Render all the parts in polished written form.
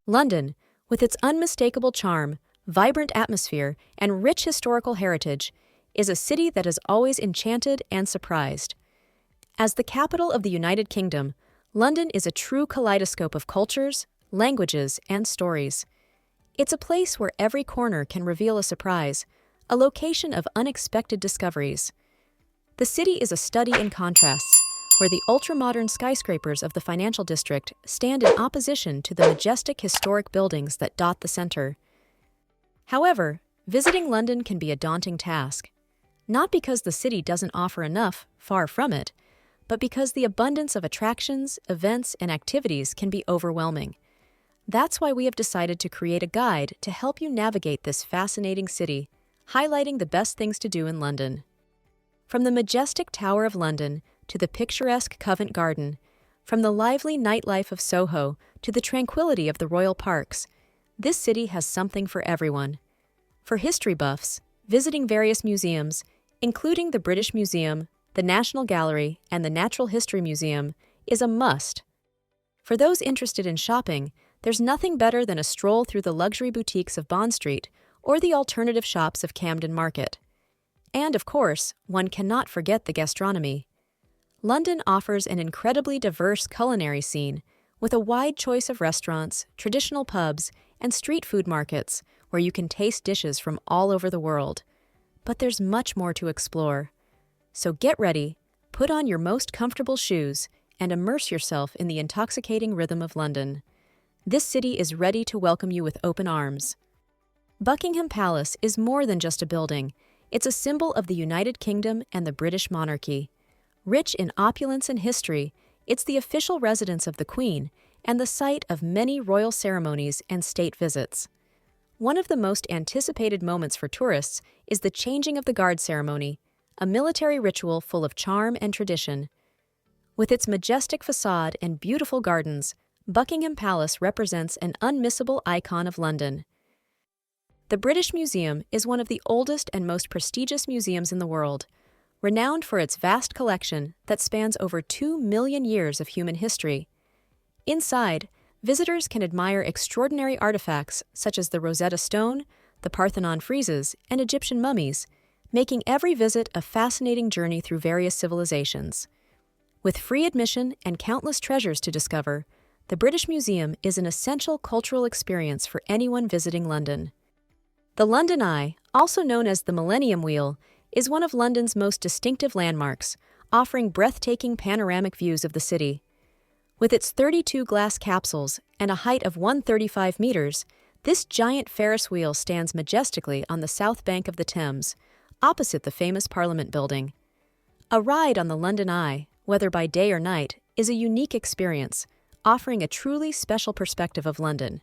London, with its unmistakable charm, vibrant atmosphere, and rich historical heritage, is a city that has always enchanted and surprised. As the capital of the United Kingdom, London is a true kaleidoscope of cultures, languages, and stories. It's a place where every corner can reveal a surprise, a location of unexpected discoveries. The city is a study in contrasts, where the ultra-modern skyscrapers of the financial district stand in opposition to the majestic historic buildings that dot the center. However, visiting London can be a daunting task. Not because the city doesn't offer enough, far from it, but because the abundance of attractions, events, and activities can be overwhelming. That's why we have decided to create a guide to help you navigate this fascinating city, highlighting the best things to do in London. From the majestic Tower of London to the picturesque Covent Garden, from the lively nightlife of Soho to the tranquility of the royal parks, this city has something for everyone. For history buffs, visiting various museums, including the British Museum, the National Gallery, and the Natural History Museum, is a must. For those interested in shopping, there's nothing better than a stroll through the luxury boutiques of Bond Street or the alternative shops of Camden Market. And, of course, one cannot forget the gastronomy. London offers an incredibly diverse culinary scene, with a wide choice of restaurants, traditional pubs, and street food markets where you can taste dishes from all over the world. But there's much more to explore. So get ready, put on your most comfortable shoes, and immerse yourself in the intoxicating rhythm of London. This city is ready to welcome you with open arms. Buckingham Palace is more than just a building. It's a symbol of the United Kingdom and the British monarchy. Rich in opulence and history, it's the official residence of the Queen and the site of many royal ceremonies and state visits. One of the most anticipated moments for tourists is the changing of the guard ceremony, a military ritual full of charm and tradition. With its majestic facade and beautiful gardens, Buckingham Palace represents an unmissable icon of London. The British Museum is one of the oldest and most prestigious museums in the world, renowned for its vast collection that spans over 2 million years of human history. Inside, visitors can admire extraordinary artifacts such as the Rosetta Stone, the Parthenon friezes, and Egyptian mummies, making every visit a fascinating journey through various civilizations. With free admission and countless treasures to discover, the British Museum is an essential cultural experience for anyone visiting London. The London Eye, also known as the Millennium Wheel, is one of London's most distinctive landmarks, offering breathtaking panoramic views of the city. With its 32 glass capsules and a height of 135 meters, this giant Ferris wheel stands majestically on the south bank of the Thames, opposite the famous Parliament building. A ride on the London Eye, whether by day or night, is a unique experience, offering a truly special perspective of London.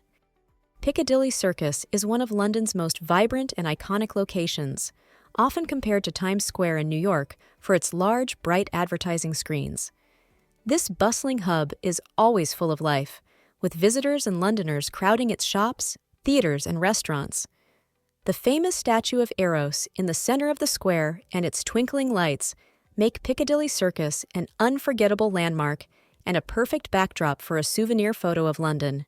Piccadilly Circus is one of London's most vibrant and iconic locations, often compared to Times Square in New York for its large, bright advertising screens. This bustling hub is always full of life, with visitors and Londoners crowding its shops, theaters, and restaurants. The famous statue of Eros in the center of the square and its twinkling lights make Piccadilly Circus an unforgettable landmark and a perfect backdrop for a souvenir photo of London.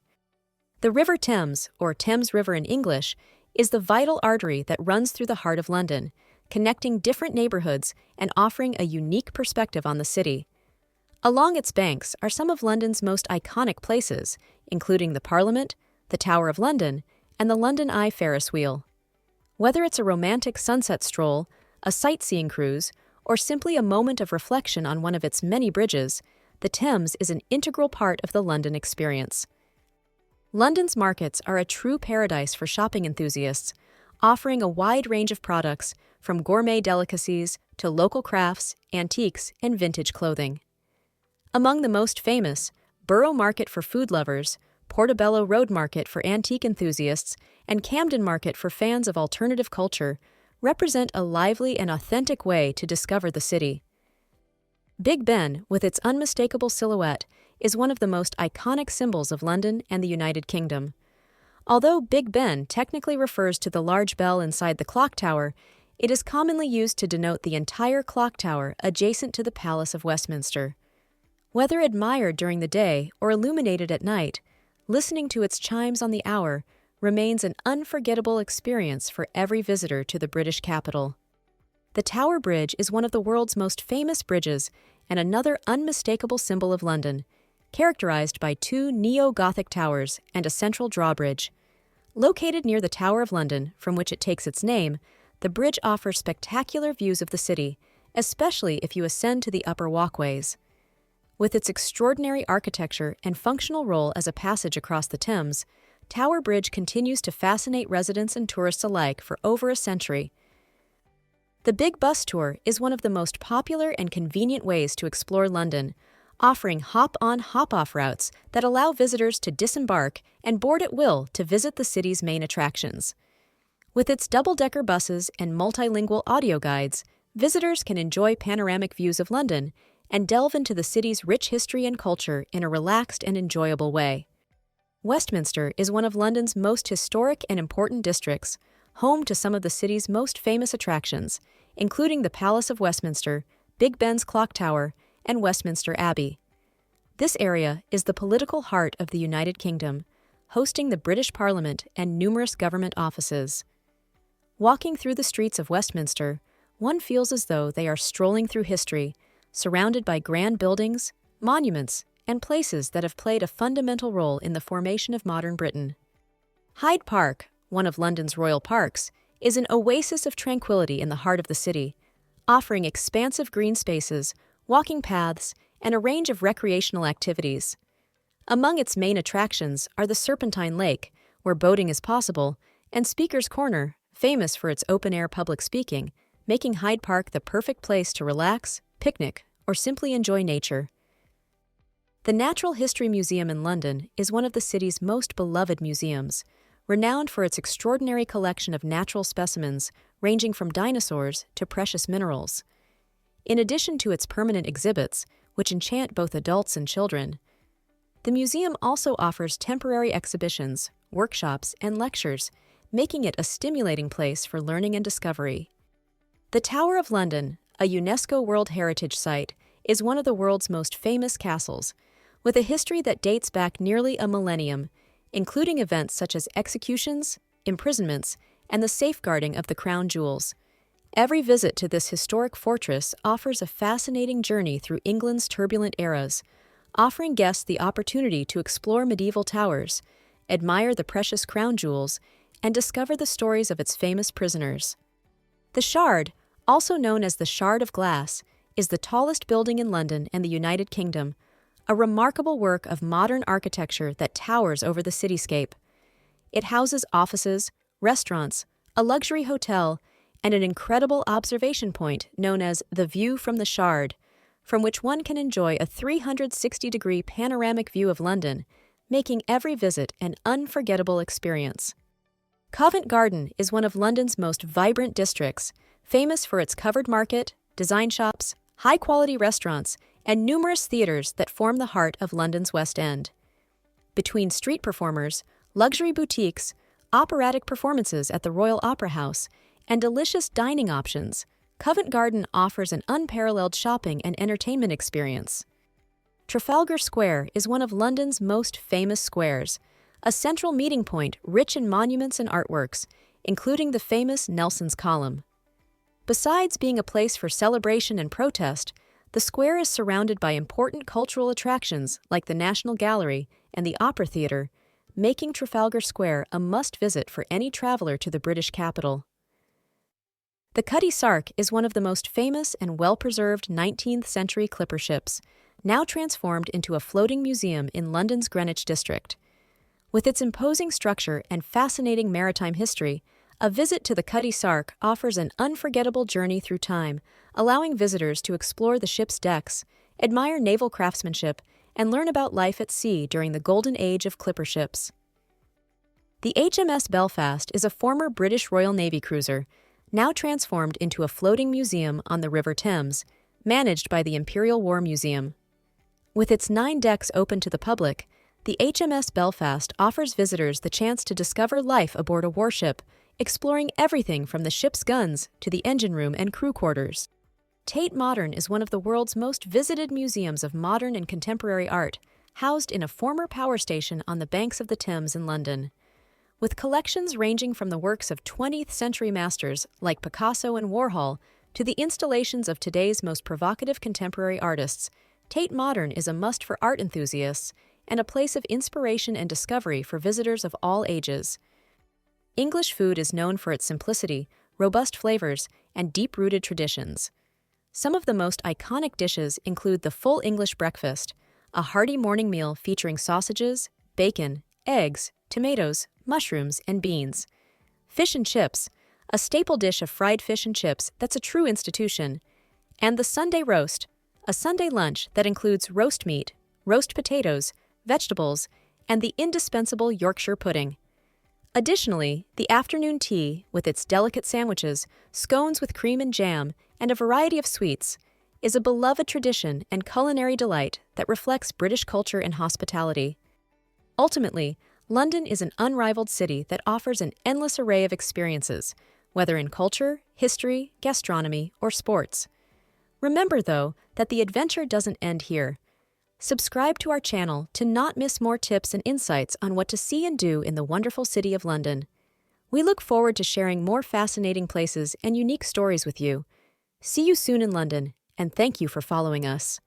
The River Thames, or Thames River in English, is the vital artery that runs through the heart of London, connecting different neighborhoods and offering a unique perspective on the city. Along its banks are some of London's most iconic places, including the Parliament, the Tower of London, and the London Eye Ferris wheel. Whether it's a romantic sunset stroll, a sightseeing cruise, or simply a moment of reflection on one of its many bridges, the Thames is an integral part of the London experience. London's markets are a true paradise for shopping enthusiasts, offering a wide range of products from gourmet delicacies to local crafts, antiques, and vintage clothing. Among the most famous, Borough Market for food lovers, Portobello Road Market for antique enthusiasts, and Camden Market for fans of alternative culture represent a lively and authentic way to discover the city. Big Ben, with its unmistakable silhouette, is one of the most iconic symbols of London and the United Kingdom. Although Big Ben technically refers to the large bell inside the clock tower, it is commonly used to denote the entire clock tower adjacent to the Palace of Westminster. Whether admired during the day or illuminated at night, listening to its chimes on the hour remains an unforgettable experience for every visitor to the British capital. The Tower Bridge is one of the world's most famous bridges and another unmistakable symbol of London, characterized by two neo-Gothic towers and a central drawbridge. Located near the Tower of London, from which it takes its name, the bridge offers spectacular views of the city, especially if you ascend to the upper walkways. With its extraordinary architecture and functional role as a passage across the Thames, Tower Bridge continues to fascinate residents and tourists alike for over a century. The Big Bus Tour is one of the most popular and convenient ways to explore London, offering hop-on, hop-off routes that allow visitors to disembark and board at will to visit the city's main attractions. With its double-decker buses and multilingual audio guides, visitors can enjoy panoramic views of London and delve into the city's rich history and culture in a relaxed and enjoyable way. Westminster is one of London's most historic and important districts, home to some of the city's most famous attractions, including the Palace of Westminster, Big Ben's Clock Tower, and Westminster Abbey. This area is the political heart of the United Kingdom, hosting the British Parliament and numerous government offices. Walking through the streets of Westminster, one feels as though they are strolling through history, surrounded by grand buildings, monuments, and places that have played a fundamental role in the formation of modern Britain. Hyde Park, one of London's royal parks, is an oasis of tranquility in the heart of the city, offering expansive green spaces, walking paths, and a range of recreational activities. Among its main attractions are the Serpentine Lake, where boating is possible, and Speaker's Corner, famous for its open-air public speaking, making Hyde Park the perfect place to relax, picnic, or simply enjoy nature. The Natural History Museum in London is one of the city's most beloved museums, renowned for its extraordinary collection of natural specimens ranging from dinosaurs to precious minerals. In addition to its permanent exhibits, which enchant both adults and children, the museum also offers temporary exhibitions, workshops, and lectures, making it a stimulating place for learning and discovery. The Tower of London, a UNESCO World Heritage Site, is one of the world's most famous castles, with a history that dates back nearly a millennium, including events such as executions, imprisonments, and the safeguarding of the crown jewels. Every visit to this historic fortress offers a fascinating journey through England's turbulent eras, offering guests the opportunity to explore medieval towers, admire the precious crown jewels, and discover the stories of its famous prisoners. The Shard, also known as the Shard of Glass, is the tallest building in London and the United Kingdom, a remarkable work of modern architecture that towers over the cityscape. It houses offices, restaurants, a luxury hotel, and an incredible observation point known as the View from the Shard, from which one can enjoy a 360-degree panoramic view of London, making every visit an unforgettable experience. Covent Garden is one of London's most vibrant districts, famous for its covered market, design shops, high-quality restaurants, and numerous theaters that form the heart of London's West End. Between street performers, luxury boutiques, operatic performances at the Royal Opera House, and delicious dining options, Covent Garden offers an unparalleled shopping and entertainment experience. Trafalgar Square is one of London's most famous squares, a central meeting point rich in monuments and artworks, including the famous Nelson's Column. Besides being a place for celebration and protest, the square is surrounded by important cultural attractions like the National Gallery and the Opera Theatre, making Trafalgar Square a must-visit for any traveler to the British capital. The Piccadilly Circus is one of the most famous and well-preserved 19th-century clipper ships, now transformed into a floating museum in London's Greenwich district. With its imposing structure and fascinating maritime history, a visit to the Piccadilly Circus offers an unforgettable journey through time, allowing visitors to explore the ship's decks, admire naval craftsmanship, and learn about life at sea during the golden age of clipper ships. The HMS Belfast is a former British Royal Navy cruiser, now transformed into a floating museum on the River Thames, managed by the Imperial War Museum. With its 9 decks open to the public, the HMS Belfast offers visitors the chance to discover life aboard a warship, exploring everything from the ship's guns to the engine room and crew quarters. Tate Modern is one of the world's most visited museums of modern and contemporary art, housed in a former power station on the banks of the Thames in London. With collections ranging from the works of 20th century masters like Picasso and Warhol to the installations of today's most provocative contemporary artists, Tate Modern is a must for art enthusiasts and a place of inspiration and discovery for visitors of all ages. English food is known for its simplicity, robust flavors, and deep-rooted traditions. Some of the most iconic dishes include the full English breakfast, a hearty morning meal featuring sausages, bacon, eggs, tomatoes, mushrooms, and beans. Fish and chips, a staple dish of fried fish and chips that's a true institution. And the Sunday roast, a Sunday lunch that includes roast meat, roast potatoes, vegetables, and the indispensable Yorkshire pudding. Additionally, the afternoon tea, with its delicate sandwiches, scones with cream and jam, and a variety of sweets, is a beloved tradition and culinary delight that reflects British culture and hospitality. Ultimately, London is an unrivaled city that offers an endless array of experiences, whether in culture, history, gastronomy, or sports. Remember, though, that the adventure doesn't end here. Subscribe to our channel to not miss more tips and insights on what to see and do in the wonderful city of London. We look forward to sharing more fascinating places and unique stories with you. See you soon in London, and thank you for following us.